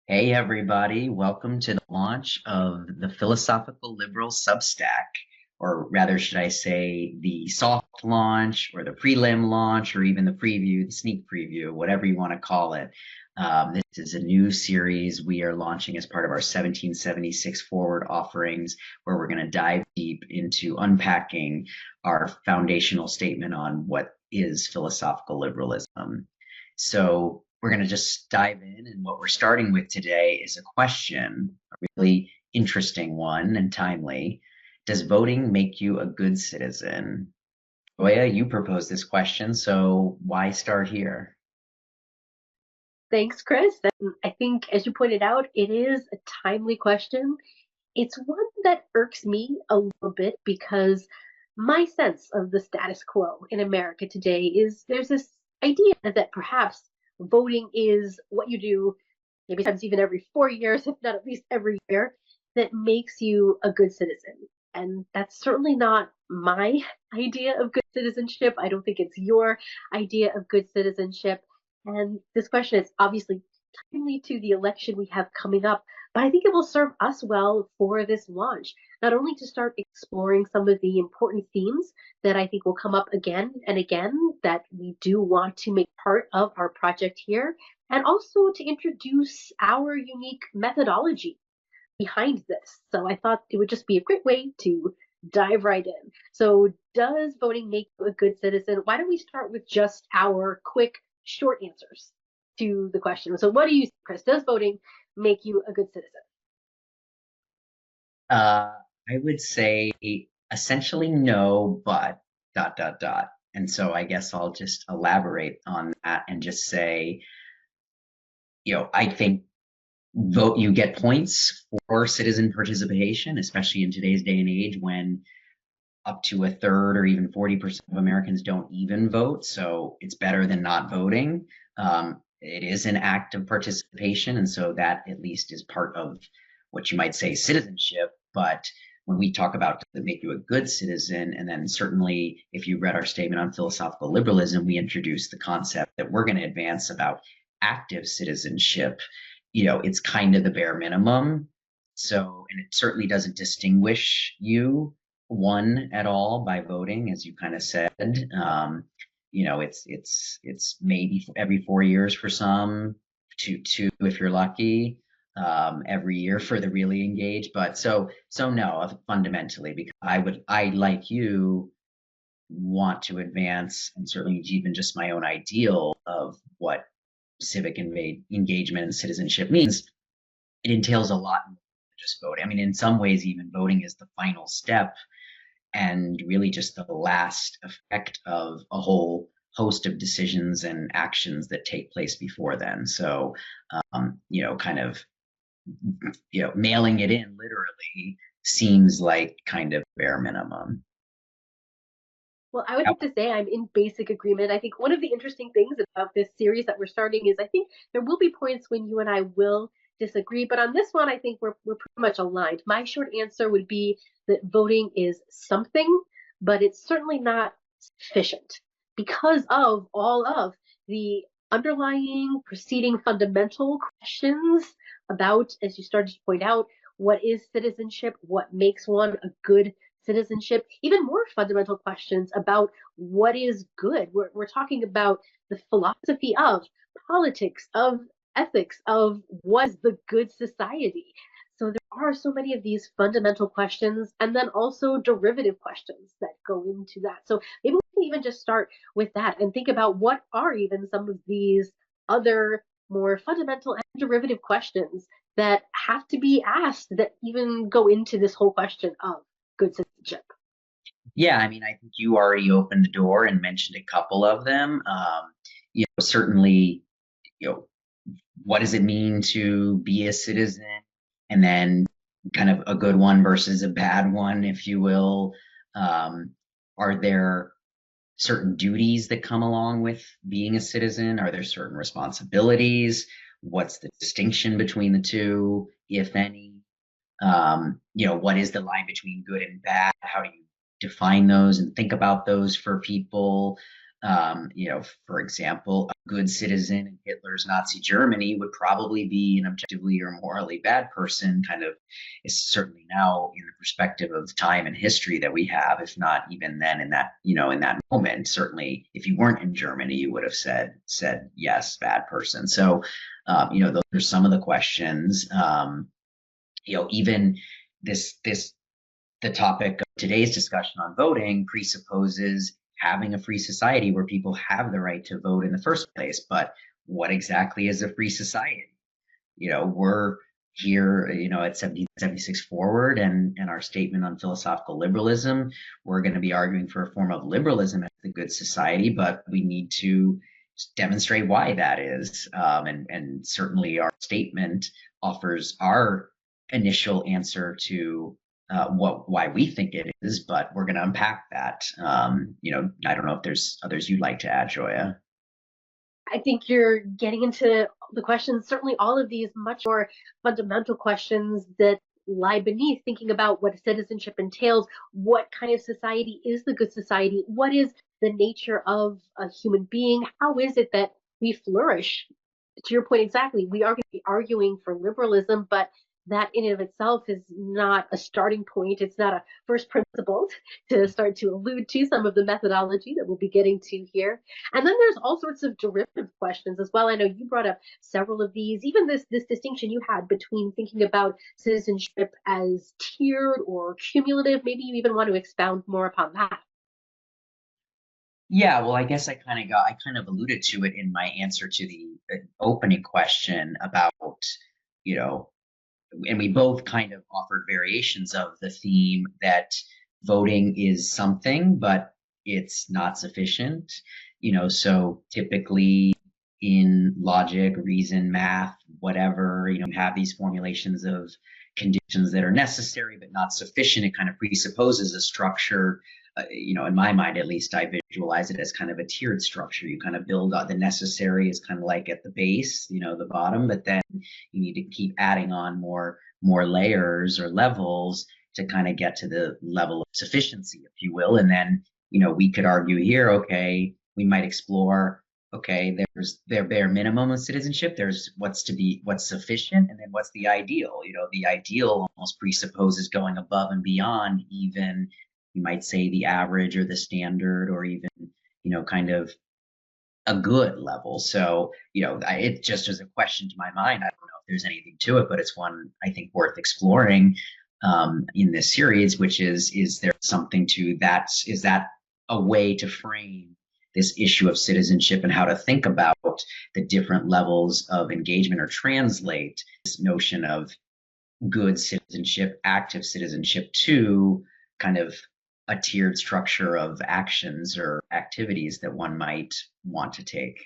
Hey everybody, welcome to the launch of the Philosophical Liberal Substack, or rather should I say the soft launch or the prelim launch or even the preview, the sneak preview, whatever you want to call it. This is a new series we are launching as part of our 1776 forward offerings, where we're going to dive deep into unpacking our foundational statement on what is philosophical liberalism. So we're going to just dive in. And what we're starting with today is a question, a really interesting one and timely. Does voting make you a good citizen? Joia, you proposed this question, so why start here? Thanks, Chris. And I think, as you pointed out, it is a timely question. It's one that irks me a little bit because my sense of the status quo in America today is there's this idea that perhaps voting is what you do, maybe sometimes even every 4 years, if not at least every year, that makes you a good citizen. And that's certainly not my idea of good citizenship. I don't think it's your idea of good citizenship. And this question is obviously timely to the election we have coming up, but I think it will serve us well for this launch, not only to start exploring some of the important themes that I think will come up again and again that we do want to make part of our project here, and also to introduce our unique methodology behind this. So I thought it would just be a great way to dive right in. So, does voting make you a good citizen? Why don't we start with just our quick, short answers to the question? So, what do you think, Chris? Does voting make you a good citizen? Uh, I would say essentially no, but dot, dot, dot. And so I guess I'll just elaborate on that and just say, I think you get points for citizen participation, especially in today's day and age when up to a third or even 40% of Americans don't even vote. So it's better than not voting. It is an act of participation. And so that at least is part of what you might say citizenship. But when we talk about does it make you a good citizen, and then certainly if you read our statement on philosophical liberalism, we introduced the concept that we're going to advance about active citizenship. It's kind of the bare minimum. So, and it certainly doesn't distinguish you one at all by voting, as you kind of said. It's maybe every 4 years for some, two if you're lucky, every year for the really engaged. But so no, fundamentally, because I like you want to advance, and certainly even just my own ideal of what civic engagement and citizenship means. It entails a lot more than just voting. I mean, in some ways, even voting is the final step and really just the last effect of a whole host of decisions and actions that take place before then. So, kind of, mailing it in literally seems like kind of bare minimum. Well, I would have to say I'm in basic agreement. I think one of the interesting things about this series that we're starting is I think there will be points when you and I will disagree, but on this one, I think we're pretty much aligned. My short answer would be that voting is something, but it's certainly not sufficient because of all of the underlying preceding fundamental questions about, as you started to point out, what is citizenship, what makes one a good citizenship, even more fundamental questions about what is good. We're talking about the philosophy of politics, of ethics, of what is the good society. So there are so many of these fundamental questions and then also derivative questions that go into that. So maybe we can even just start with that and think about what are even some of these other more fundamental and derivative questions that have to be asked that even go into this whole question of good citizenship. Yeah, I mean, I think you already opened the door and mentioned a couple of them. Certainly, you know, what does it mean to be a citizen? And then kind of a good one versus a bad one, if you will. Are there certain duties that come along with being a citizen? Are there certain responsibilities? What's the distinction between the two, if any? What is the line between good and bad? How do you define those and think about those for people? For example, a good citizen in Hitler's Nazi Germany would probably be an objectively or morally bad person, kind of is certainly now in the perspective of time and history that we have, if not even then in that moment. Certainly, if you weren't in Germany, you would have said yes, bad person. So, those are some of the questions. Even this the topic of today's discussion on voting presupposes having a free society where people have the right to vote in the first place. But what exactly is a free society? We're here, at 1776 forward and our statement on philosophical liberalism, we're going to be arguing for a form of liberalism as the good society, but we need to demonstrate why that is. And certainly our statement offers our initial answer to why we think it is, but we're going to unpack that. I don't know if there's others you'd like to add, Joia. I think you're getting into the questions, certainly all of these much more fundamental questions that lie beneath thinking about what citizenship entails, what kind of society is the good society, what is the nature of a human being, how is it that we flourish? To your point exactly, we are going to be arguing for liberalism, but that in and of itself is not a starting point. It's not a first principle to start to allude to some of the methodology that we'll be getting to here. And then there's all sorts of derivative questions as well. I know you brought up several of these, even this distinction you had between thinking about citizenship as tiered or cumulative. Maybe you even want to expound more upon that. Yeah, well, I guess I kind of alluded to it in my answer to the opening question about, you know, and we both kind of offered variations of the theme that voting is something, but it's not sufficient. So typically in logic, reason, math, whatever, you have these formulations of conditions that are necessary but not sufficient. It kind of presupposes a structure. In my mind, at least, I visualize it as kind of a tiered structure. You kind of build the necessary is kind of like at the base, the bottom, but then you need to keep adding on more layers or levels to kind of get to the level of sufficiency, if you will. And then, we could argue here, okay, we might explore, okay, there's their bare minimum of citizenship. There's what's sufficient, and then what's the ideal. The ideal almost presupposes going above and beyond even, you might say, the average or the standard, or even, kind of a good level. So, it just was a question to my mind. I don't know if there's anything to it, but it's one I think worth exploring in this series, which is there something to that? Is that a way to frame this issue of citizenship and how to think about the different levels of engagement, or translate this notion of good citizenship, active citizenship, to kind of a tiered structure of actions or activities that one might want to take?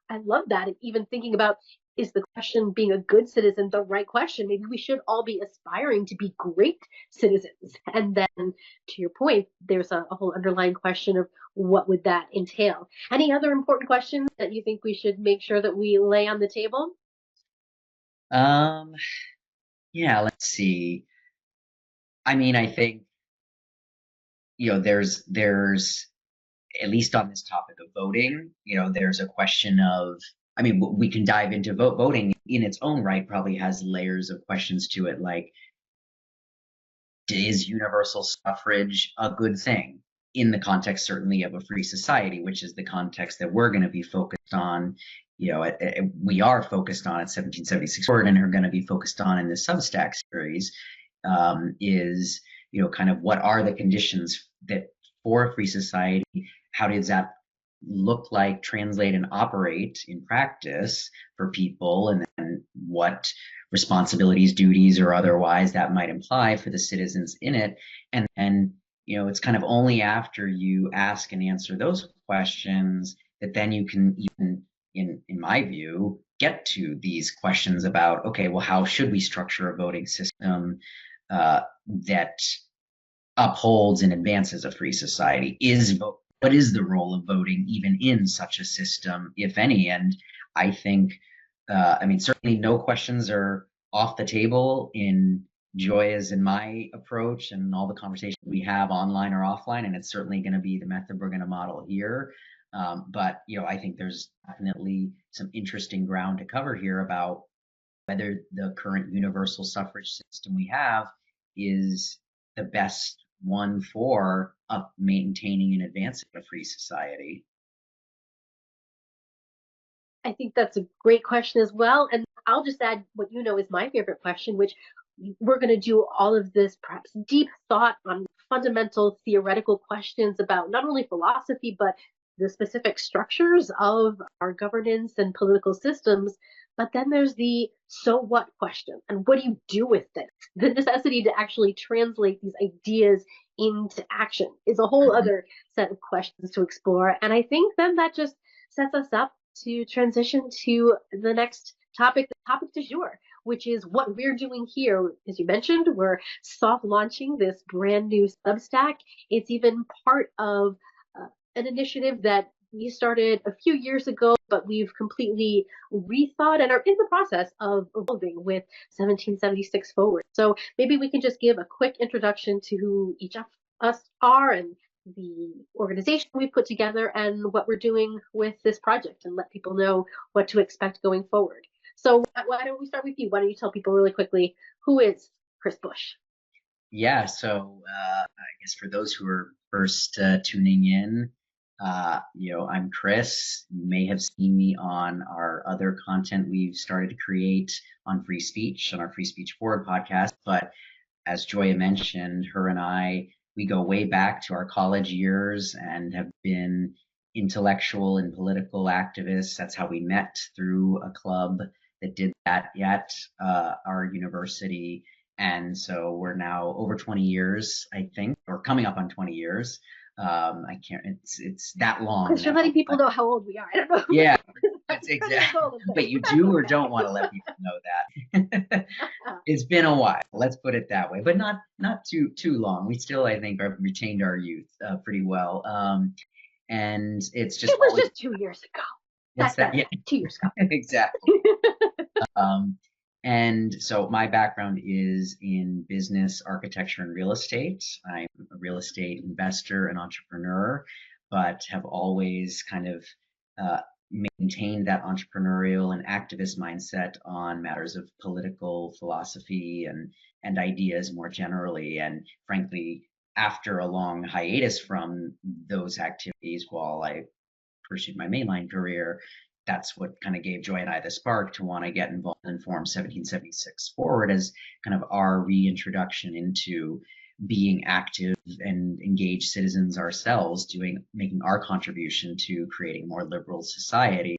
I love that. And even thinking about, is the question being a good citizen the right question? Maybe we should all be aspiring to be great citizens. And then, to your point, there's a whole underlying question of what would that entail? Any other important questions that you think we should make sure that we lay on the table? Um, yeah, let's see. I mean, I think, there's at least on this topic of voting, there's a question of, I mean, we can dive into voting in its own right, probably has layers of questions to it, like, is universal suffrage a good thing in the context, certainly, of a free society, which is the context that we're going to be focused on. We are focused on at 1776 forward, and are going to be focused on in the Substack series, is, kind of what are the conditions that for a free society? How does that look like, translate, and operate in practice for people? And then what responsibilities, duties, or otherwise that might imply for the citizens in it? And then, it's kind of only after you ask and answer those questions that then you can even, in my view, get to these questions about, okay, well, how should we structure a voting system that upholds and advances a free society? What is the role of voting even in such a system, if any? And I think, certainly no questions are off the table in Joia's and my approach and all the conversations we have online or offline, and it's certainly going to be the method we're going to model here. But I think there's definitely some interesting ground to cover here about whether the current universal suffrage system we have is the best one for maintaining and advancing a free society. I think that's a great question as well. And I'll just add what is my favorite question, which we're going to do all of this perhaps deep thought on fundamental theoretical questions about not only philosophy, but the specific structures of our governance and political systems. But then there's the so what question. And what do you do with this? The necessity to actually translate these ideas into action is a whole other set of questions to explore. And I think then that just sets us up to transition to the next topic, the topic du jour, which is what we're doing here. As you mentioned, we're soft launching this brand new Substack. It's even part of an initiative that we started a few years ago, but we've completely rethought and are in the process of evolving with 1776 forward. So maybe we can just give a quick introduction to who each of us are and the organization we put together and what we're doing with this project, and let people know what to expect going forward. So why don't we start with you? Why don't you tell people really quickly, who is Chris Bush? Yeah, so I guess for those who are first tuning in, I'm Chris. You may have seen me on our other content we've started to create on free speech, on our Free Speech Forward podcast. But as Joia mentioned, her and I, we go way back to our college years and have been intellectual and political activists. That's how we met, through a club that did that at our university. And so we're now over 20 years, I think, or coming up on 20 years. I can't, it's that long. Because you're letting people know how old we are. I don't know. Yeah, that's exactly. But you do or don't want to let people know that. It's been a while, let's put it that way, but not too long. We still, I think, have retained our youth pretty well. And it's just, it was just 2 years ago. What's that? Yeah, 2 years ago. exactly. And so my background is in business, architecture, and real estate. I'm a real estate investor and entrepreneur, but have always kind of maintained that entrepreneurial and activist mindset on matters of political philosophy and ideas more generally. And frankly, after a long hiatus from those activities while I pursued my mainline career, that's what kind of gave Joia and I the spark to want to get involved in Forum 1776 Forward as kind of our reintroduction into being active and engaged citizens ourselves, making our contribution to creating a more liberal society.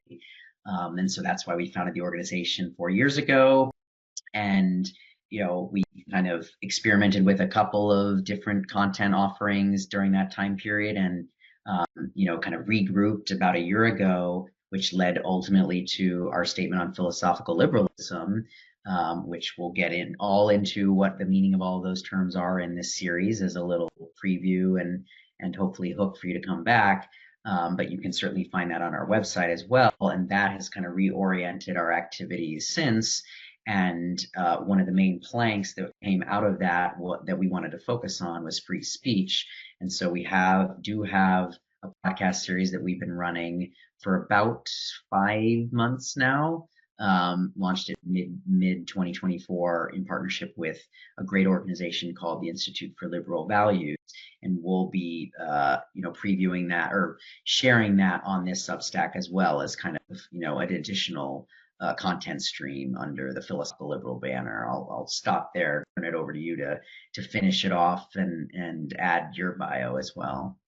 And so that's why we founded the organization 4 years ago. And we kind of experimented with a couple of different content offerings during that time period, and kind of regrouped about a year ago, which led ultimately to our statement on philosophical liberalism, which we'll get into what the meaning of all of those terms are in this series as a little preview and hopefully hook for you to come back. But you can certainly find that on our website as well. And that has kind of reoriented our activities since. And one of the main planks that came out of that that we wanted to focus on was free speech. And so we do have a podcast series that we've been running for about 5 months now. Launched it mid 2024 in partnership with a great organization called the Institute for Liberal Values, and we'll be previewing that or sharing that on this Substack as well as kind of an additional content stream under the Philosophical Liberal banner. I'll stop there, turn it over to you to finish it off and add your bio as well.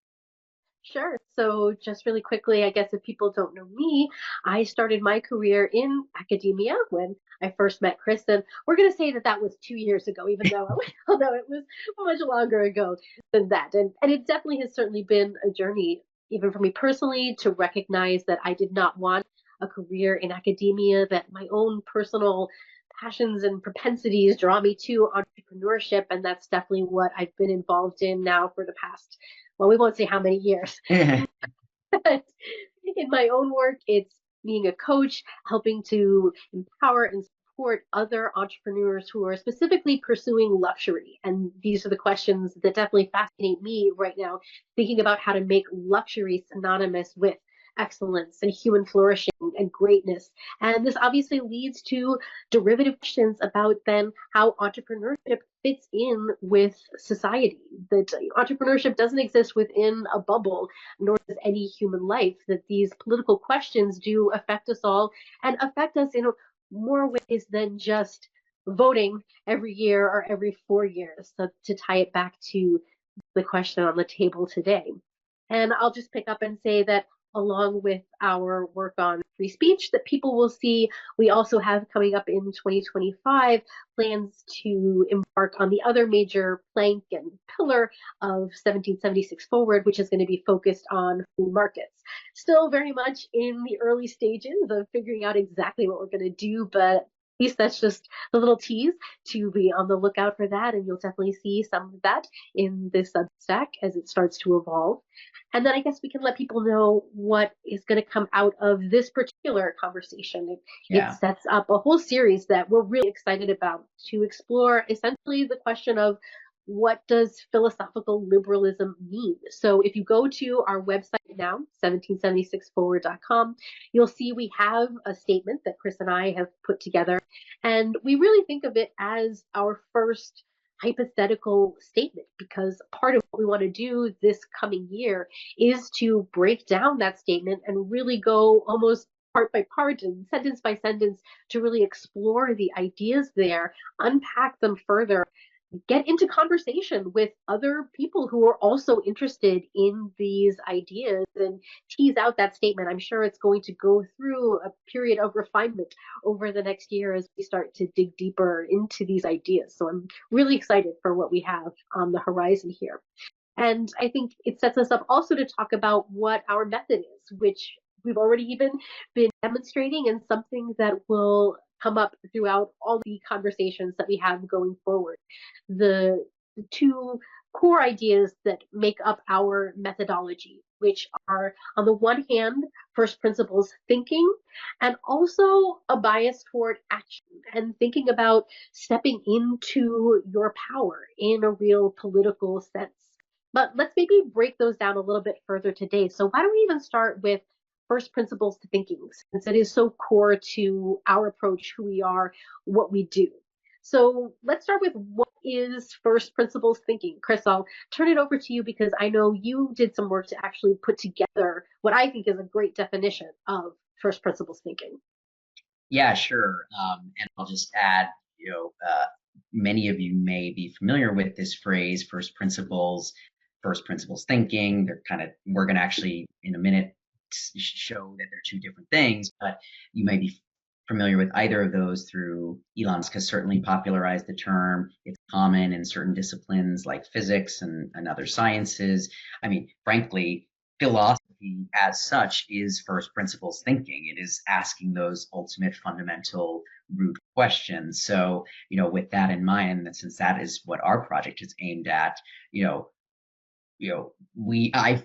Sure. So just really quickly, I guess if people don't know me, I started my career in academia when I first met Chris, and we're going to say that was 2 years ago, even though although it was much longer ago than that. And it definitely has certainly been a journey, even for me personally, to recognize that I did not want a career in academia, that my own personal passions and propensities draw me to entrepreneurship. And that's definitely what I've been involved in now for the past, well, we won't say how many years. But in my own work, it's being a coach, helping to empower and support other entrepreneurs who are specifically pursuing luxury. And these are the questions that definitely fascinate me right now, thinking about how to make luxury synonymous with excellence and human flourishing and greatness. And this obviously leads to derivative questions about then how entrepreneurship fits in with society. That entrepreneurship doesn't exist within a bubble, nor does any human life. That these political questions do affect us all and affect us in more ways than just voting every year or every 4 years. So to tie it back to the question on the table today. And I'll just pick up and say that along with our work on free speech that people will see, we also have coming up in 2025 plans to embark on the other major plank and pillar of 1776 Forward, which is going to be focused on free markets. Still very much in the early stages of figuring out exactly what we're going to do, but at least that's just a little tease to be on the lookout for that. And you'll definitely see some of that in this Substack as it starts to evolve. And then I guess we can let people know what is going to come out of this particular conversation. It sets up a whole series that we're really excited about to explore essentially the question of what does philosophical liberalism mean? So if you go to our website now, 1776forward.com, you'll see we have a statement that Chris and I have put together. And we really think of it as our first hypothetical statement, because part of what we want to do this coming year is to break down that statement and really go almost part by part and sentence by sentence to really explore the ideas there, unpack them further, get into conversation with other people who are also interested in these ideas and tease out that statement. I'm sure it's going to go through a period of refinement over the next year as we start to dig deeper into these ideas. So I'm really excited for what we have on the horizon here. And I think it sets us up also to talk about what our method is, which we've already even been demonstrating and something that will come up throughout all the conversations that we have going forward. The two core ideas that make up our methodology, which are, on the one hand, first principles thinking, and also a bias toward action and thinking about stepping into your power in a real political sense. But let's maybe break those down a little bit further today. So why don't we even start with first principles to thinking, since it is so core to our approach, who we are, what we do. So let's start with what is first principles thinking. Chris, I'll turn it over to you because I know you did some work to actually put together what I think is a great definition of first principles thinking. Yeah, sure. And I'll just add, many of you may be familiar with this phrase, first principles thinking. We're going to actually in a minute show that they're two different things, but you may be familiar with either of those through Elon Musk has certainly popularized the term. It's common in certain disciplines like physics and other sciences. I mean, frankly, philosophy as such is first principles thinking. It is asking those ultimate fundamental root questions. So, with that in mind, since that is what our project is aimed at, I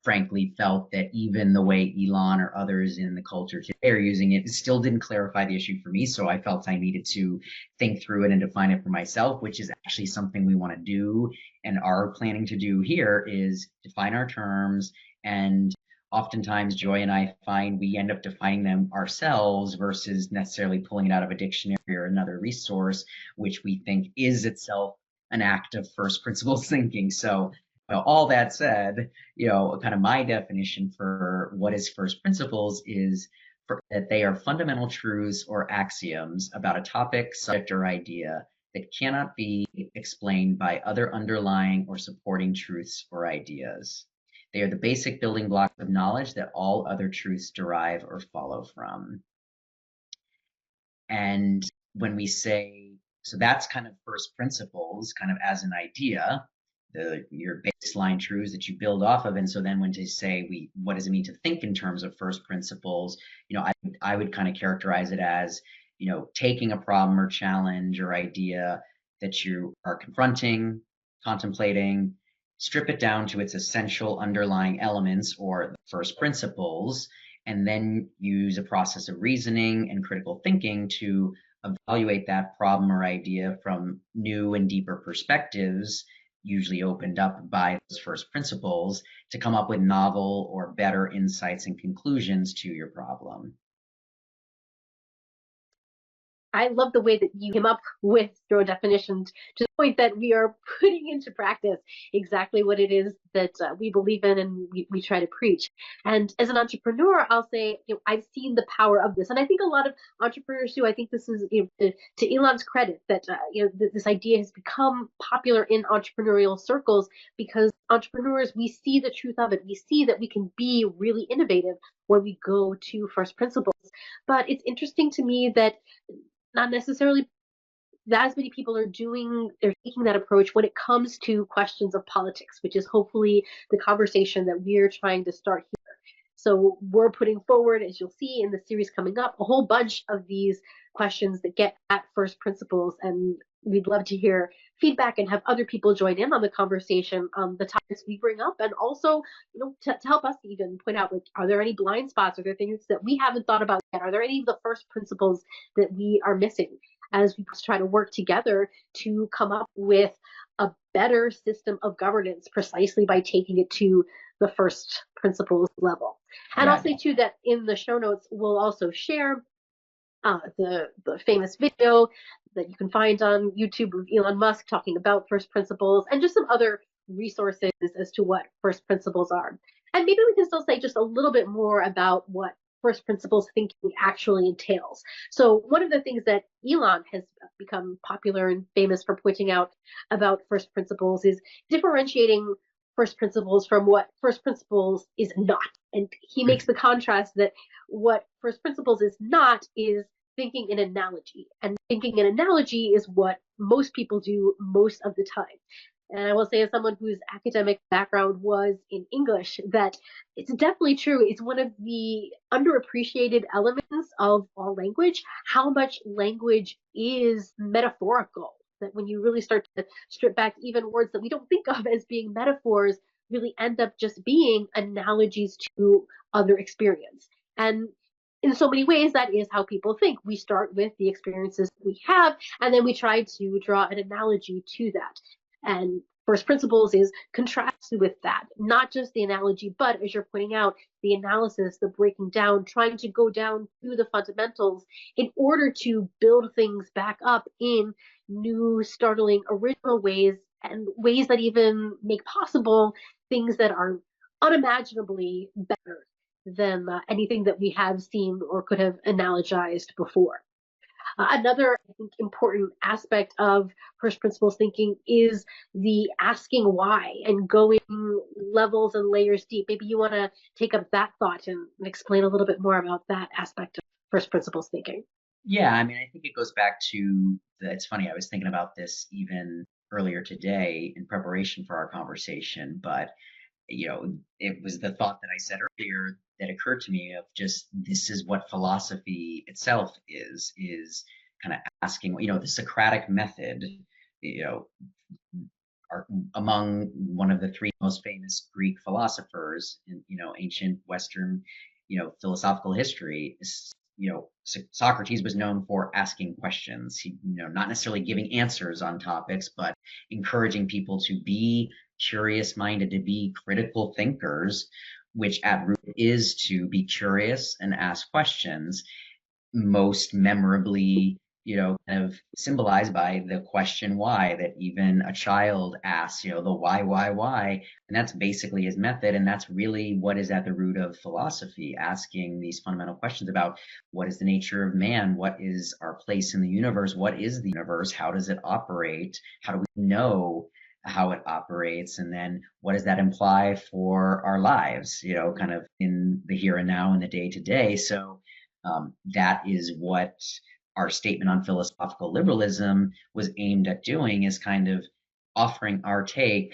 frankly felt that even the way Elon or others in the culture today are using it still didn't clarify the issue for me. So I felt I needed to think through it and define it for myself, which is actually something we want to do and are planning to do here, is define our terms. And oftentimes Joy and I find we end up defining them ourselves versus necessarily pulling it out of a dictionary or another resource, which we think is itself an act of first principles thinking. So all that said, kind of my definition for what is first principles is that they are fundamental truths or axioms about a topic, subject, or idea that cannot be explained by other underlying or supporting truths or ideas. They are the basic building blocks of knowledge that all other truths derive or follow from. And when we say, so that's kind of first principles, kind of as an idea, your baseline truths that you build off of. And so then when to say what does it mean to think in terms of first principles, I would kind of characterize it as, taking a problem or challenge or idea that you are confronting, contemplating, strip it down to its essential underlying elements or the first principles, and then use a process of reasoning and critical thinking to evaluate that problem or idea from new and deeper perspectives, usually opened up by those first principles, to come up with novel or better insights and conclusions to your problem. I love the way that you came up with your definitions to the point that we are putting into practice exactly what it is that we believe in and we try to preach. And as an entrepreneur, I'll say, I've seen the power of this. And I think a lot of entrepreneurs do. I think this is, to Elon's credit that, this idea has become popular in entrepreneurial circles because entrepreneurs, we see the truth of it. We see that we can be really innovative when we go to first principles. But it's interesting to me that not necessarily that as many people they're taking that approach when it comes to questions of politics, which is hopefully the conversation that we're trying to start here. So we're putting forward, as you'll see in the series coming up, a whole bunch of these questions that get at first principles. And we'd love to hear feedback and have other people join in on the conversation on the topics we bring up. And also, to help us even point out, like, are there any blind spots? Are there things that we haven't thought about yet? Are there any of the first principles that we are missing as we try to work together to come up with a better system of governance precisely by taking it to the first principles level? And I'll say too that in the show notes, we'll also share the famous video that you can find on YouTube of Elon Musk talking about first principles and just some other resources as to what first principles are. And maybe we can still say just a little bit more about what first principles thinking actually entails. So one of the things that Elon has become popular and famous for pointing out about first principles is differentiating first principles from what first principles is not. And he makes the contrast that what first principles is not is thinking in analogy. And thinking in analogy is what most people do most of the time. And I will say, as someone whose academic background was in English, that it's definitely true. It's one of the underappreciated elements of all language, how much language is metaphorical. That when you really start to strip back, even words that we don't think of as being metaphors really end up just being analogies to other experience. And in so many ways, that is how people think. We start with the experiences we have, and then we try to draw an analogy to that. And first principles is contrasted with that, not just the analogy, but as you're pointing out, the analysis, the breaking down, trying to go down to the fundamentals in order to build things back up in new, startling, original ways, and ways that even make possible things that are unimaginably better than anything that we have seen or could have analogized before. Another, I think, important aspect of first principles thinking is the asking why and going levels and layers deep. Maybe you want to take up that thought and explain a little bit more about that aspect of first principles thinking. Yeah, I mean, I think it goes back to it's funny, I was thinking about this even earlier today in preparation for our conversation, but it was the thought that I said earlier that occurred to me of just this is what philosophy itself is kind of asking, the Socratic method, are among one of the three most famous Greek philosophers in, ancient Western, philosophical history. Socrates was known for asking questions. He, not necessarily giving answers on topics, but encouraging people to be curious minded, to be critical thinkers, which at root is to be curious and ask questions, most memorably, kind of symbolized by the question why that even a child asks, the why, and that's basically his method. And that's really what is at the root of philosophy, asking these fundamental questions about what is the nature of man, what is our place in the universe, what is the universe, how does it operate, how do we know how it operates, and then what does that imply for our lives, kind of in the here and now and the day to day. So that is what our statement on philosophical liberalism was aimed at doing, is kind of offering our take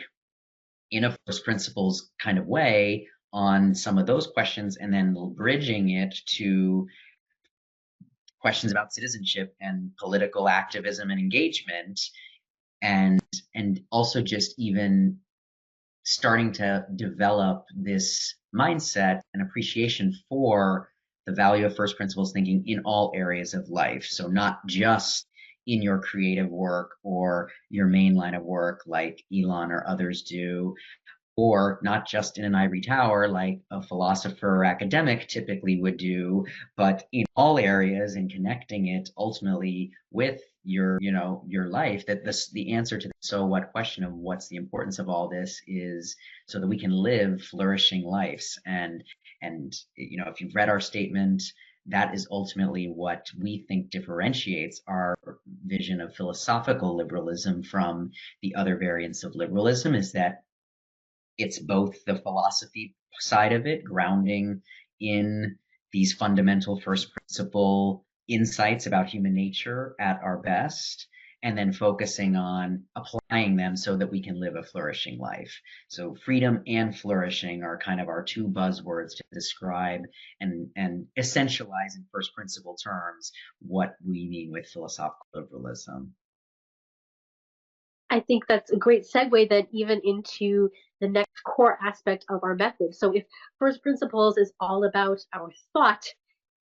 in a first principles kind of way on some of those questions, and then bridging it to questions about citizenship and political activism and engagement, and also just even starting to develop this mindset and appreciation for the value of first principles thinking in all areas of life. So not just in your creative work or your main line of work like Elon or others do, or not just in an ivory tower like a philosopher or academic typically would do, but in all areas and connecting it ultimately with your life. That the answer to the so what question of what's the importance of all this is so that we can live flourishing lives. And if you've read our statement, that is ultimately what we think differentiates our vision of philosophical liberalism from the other variants of liberalism, is that it's both the philosophy side of it, grounding in these fundamental first principle insights about human nature at our best, and then focusing on applying them so that we can live a flourishing life. So freedom and flourishing are kind of our two buzzwords to describe and essentialize in first principle terms what we mean with philosophical liberalism. I think that's a great segue then even into the next core aspect of our method. So if first principles is all about our thought,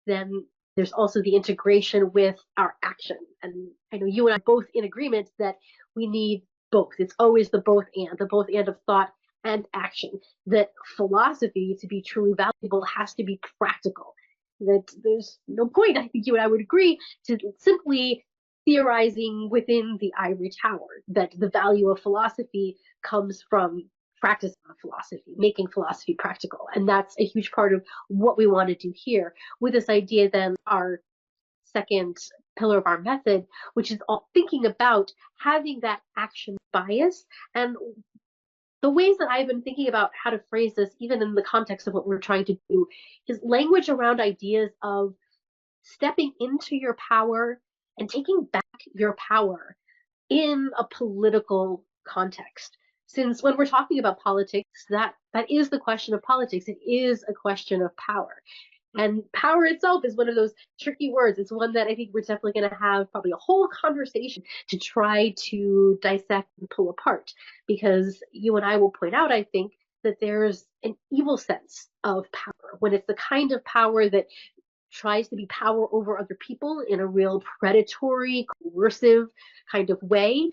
then there's also the integration with our action. And I know you and I are both in agreement that we need both. It's always the both and of thought and action. That philosophy, to be truly valuable, has to be practical. That there's no point, I think you and I would agree, to simply theorizing within the ivory tower, that the value of philosophy comes from practice of philosophy, making philosophy practical. And that's a huge part of what we want to do here with this idea, then our second pillar of our method, which is all thinking about having that action bias. And the ways that I've been thinking about how to phrase this, even in the context of what we're trying to do, is language around ideas of stepping into your power and taking back your power in a political context. Since when we're talking about politics, that is the question of politics. It is a question of power. And power itself is one of those tricky words. It's one that I think we're definitely going to have probably a whole conversation to try to dissect and pull apart. Because you and I will point out, I think, that there's an evil sense of power when it's the kind of power that tries to be power over other people in a real predatory, coercive kind of way.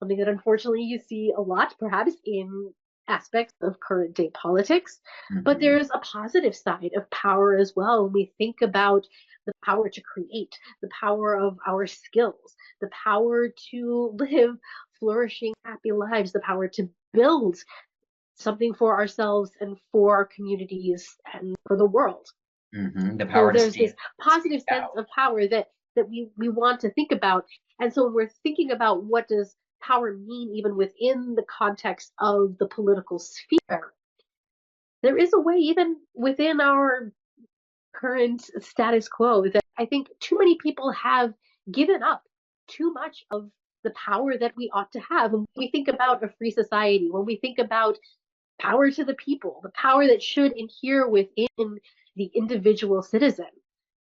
Something that unfortunately you see a lot, perhaps, in aspects of current day politics. But there's a positive side of power as well. When we think about the power to create, the power of our skills, the power to live flourishing, happy lives, the power to build something for ourselves and for our communities and for the world. The So power to there's this stand positive sense out. of power that we want to think about. And so when we're thinking about what does power mean even within the context of the political sphere, there is a way even within our current status quo that I think too many people have given up too much of the power that we ought to have. When we think about a free society, when we think about power to the people, the power that should adhere within the individual citizen.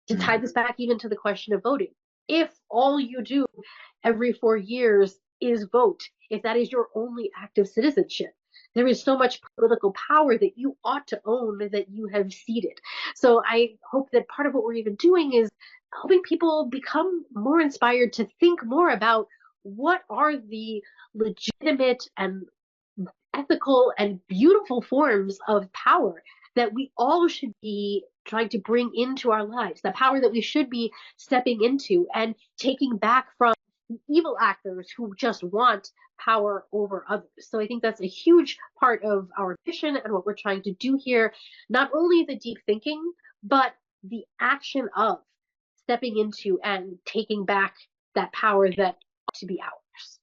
To tie this back even to the question of voting, if all you do every 4 years is vote, if that is your only act of citizenship, there is so much political power that you ought to own that you have ceded. So I hope that part of what we're even doing is helping people become more inspired to think more about what are the legitimate and ethical and beautiful forms of power that we all should be trying to bring into our lives, the power that we should be stepping into and taking back from the evil actors who just want power over others. So I think that's a huge part of our mission and what we're trying to do here. Not only the deep thinking, but the action of stepping into and taking back that power that ought to be ours.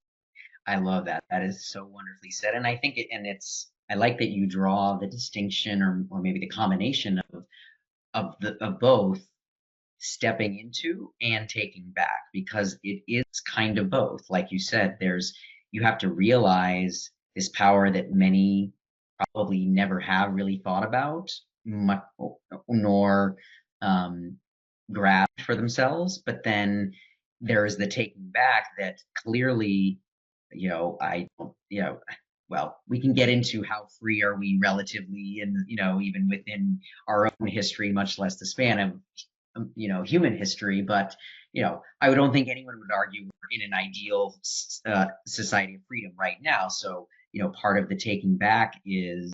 I love that. That is so wonderfully said. And I think I like that you draw the distinction or maybe the combination of both stepping into and taking back, because it is kind of both. Like you said, you have to realize this power that many probably never have really thought about, nor grabbed for themselves. But then there is the taking back that clearly, I don't, well, we can get into how free are we relatively, and even within our own history, much less the span of human history. But I don't think anyone would argue we're in an ideal society of freedom right now. So part of the taking back is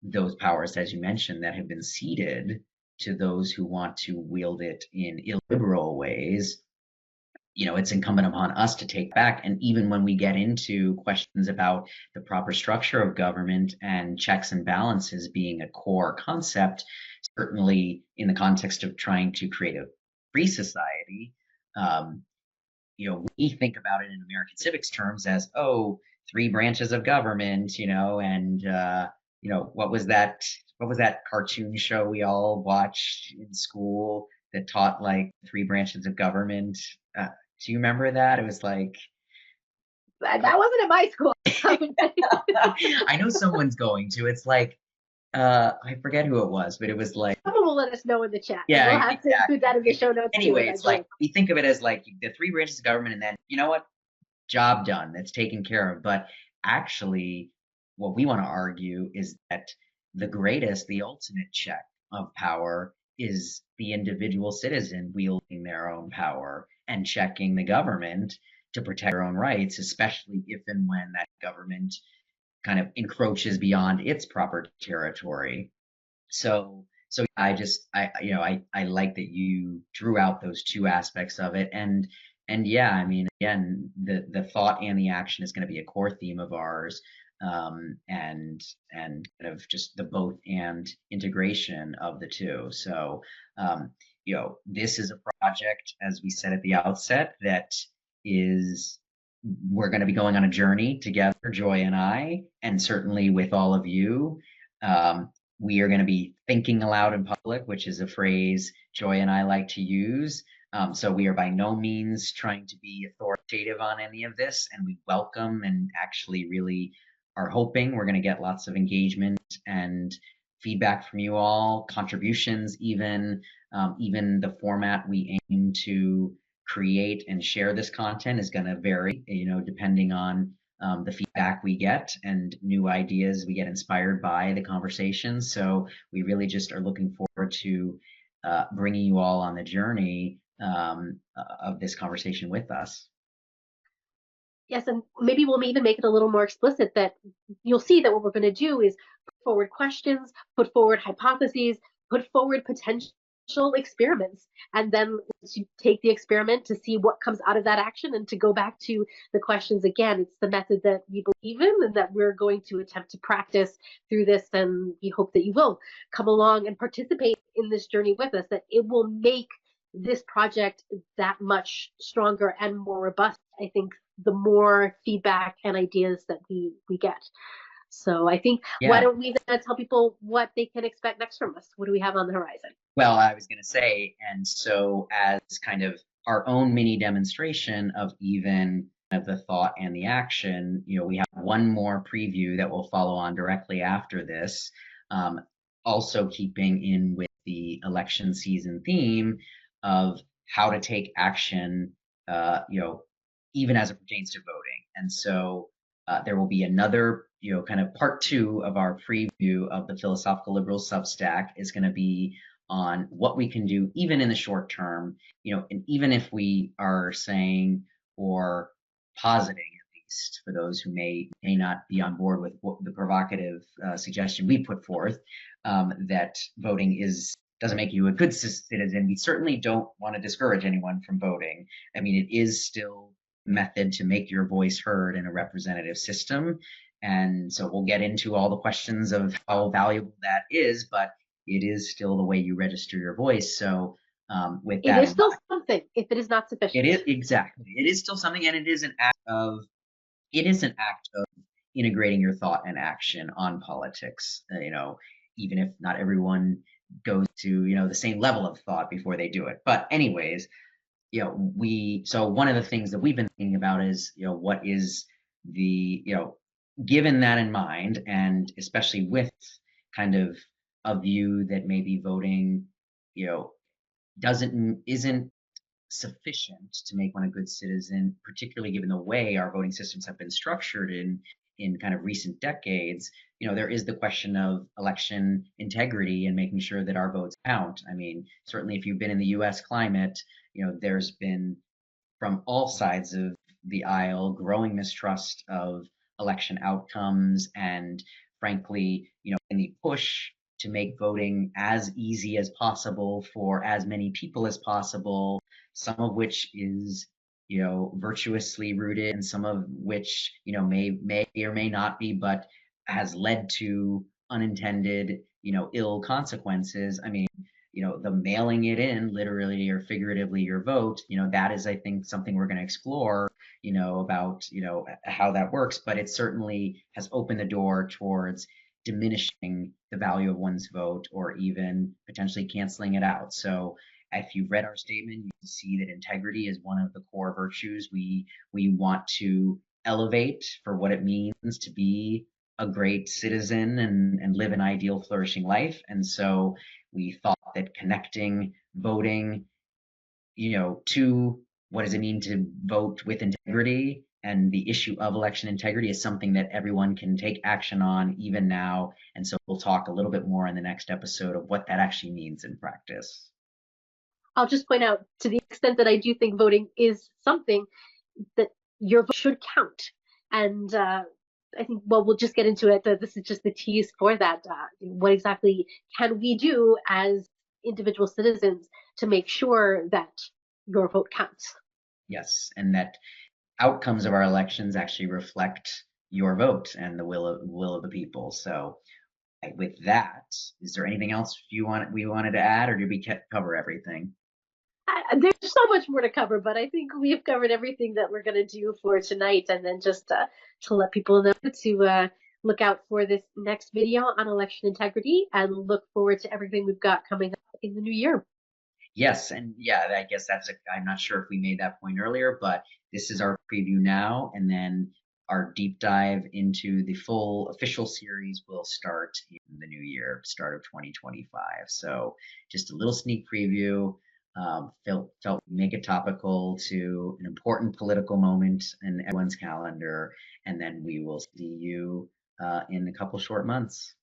those powers, as you mentioned, that have been ceded to those who want to wield it in illiberal ways. It's incumbent upon us to take back. And even when we get into questions about the proper structure of government and checks and balances being a core concept, certainly in the context of trying to create a free society, um, we think about it in American civics terms as, oh, three branches of government, and what was that? What was that cartoon show we all watched in school that taught like three branches of government? Do you remember that? It was like that wasn't in my school. I know someone's going to. It's like I forget who it was, but it was like someone will let us know in the chat. Yeah, we'll have to include that in the show notes. Anyway, it's like we think of it as like the three branches of government, and then you know what? Job done. That's taken care of. But actually, what we want to argue is that the ultimate check of power is the individual citizen wielding their own power and checking the government to protect their own rights, especially if and when that government kind of encroaches beyond its proper territory. So I like that you drew out those two aspects of it. And yeah, I mean, again, the thought and the action is going to be a core theme of ours. And kind of just the both and integration of the two. So this is a project, as we said at the outset, that is we're going to be going on a journey together, Joy and I, and certainly with all of you. We are going to be thinking aloud in public, which is a phrase Joy and I like to use. So we are by no means trying to be authoritative on any of this, and we welcome and actually really are hoping we're going to get lots of engagement and feedback from you all, contributions, even the format we aim to create and share this content is going to vary, depending on the feedback we get and new ideas we get inspired by the conversations. So we really just are looking forward to bringing you all on the journey of this conversation with us. Yes, and maybe we'll even make it a little more explicit that you'll see that what we're going to do is put forward questions, put forward hypotheses, put forward potential experiments, and then to take the experiment to see what comes out of that action and to go back to the questions again. It's the method that we believe in and that we're going to attempt to practice through this, and we hope that you will come along and participate in this journey with us, that it will make this project that much stronger and more robust, I think, the more feedback and ideas that we get. So I think, why don't we then tell people what they can expect next from us? What do we have on the horizon? Well, I was going to say, and so as kind of our own mini demonstration of even of the thought and the action, we have one more preview that will follow on directly after this, also keeping in with the election season theme of how to take action, even as it pertains to voting. And so there will be another, kind of part 2 of our preview of the Philosophical Liberal Substack is going to be on what we can do even in the short term, and even if we are saying or positing, at least for those who may not be on board with the provocative suggestion we put forth, that voting doesn't make you a good citizen. We certainly don't want to discourage anyone from voting. I mean, it is still a method to make your voice heard in a representative system. And so we'll get into all the questions of how valuable that is, but it is still the way you register your voice. So with that, it is still something if it is not sufficient. It is exactly. It is still something, and it is an act of integrating your thought and action on politics. Even if not everyone goes to the same level of thought before they do it. But anyways, so one of the things that we've been thinking about is what is the given that in mind, and especially with kind of a view that maybe voting isn't sufficient to make one a good citizen, particularly given the way our voting systems have been structured in in kind of recent decades, there is the question of election integrity and making sure that our votes count. I mean, certainly if you've been in the US climate, there's been from all sides of the aisle growing mistrust of election outcomes and frankly, in the push to make voting as easy as possible for as many people as possible, some of which is virtuously rooted and some of which may or may not be, but has led to unintended ill consequences. I mean, the mailing it in, literally or figuratively, your vote, that is, I think, something we're going to explore, about, how that works. But it certainly has opened the door towards diminishing the value of one's vote or even potentially canceling it out. So if you've read our statement, you can see that integrity is one of the core virtues we want to elevate for what it means to be a great citizen and live an ideal, flourishing life. And so we thought that connecting voting, to what does it mean to vote with integrity and the issue of election integrity is something that everyone can take action on even now. And so we'll talk a little bit more in the next episode of what that actually means in practice. I'll just point out, to the extent that I do think voting is something that your vote should count. And I think, well, we'll just get into it. This is just the tease for that. What exactly can we do as individual citizens to make sure that your vote counts? Yes, and that outcomes of our elections actually reflect your vote and the will of the people. So with that, is there anything else we wanted to add, or did we cover everything? There's so much more to cover, but I think we've covered everything that we're going to do for tonight. And then just to let people know to look out for this next video on election integrity and look forward to everything we've got coming up in the new year. Yes, and yeah, I guess I'm not sure if we made that point earlier, but this is our preview now, and then our deep dive into the full official series will start in the new year, start of 2025. So just a little sneak preview. Felt make it topical to an important political moment in everyone's calendar, and then we will see you in a couple short months.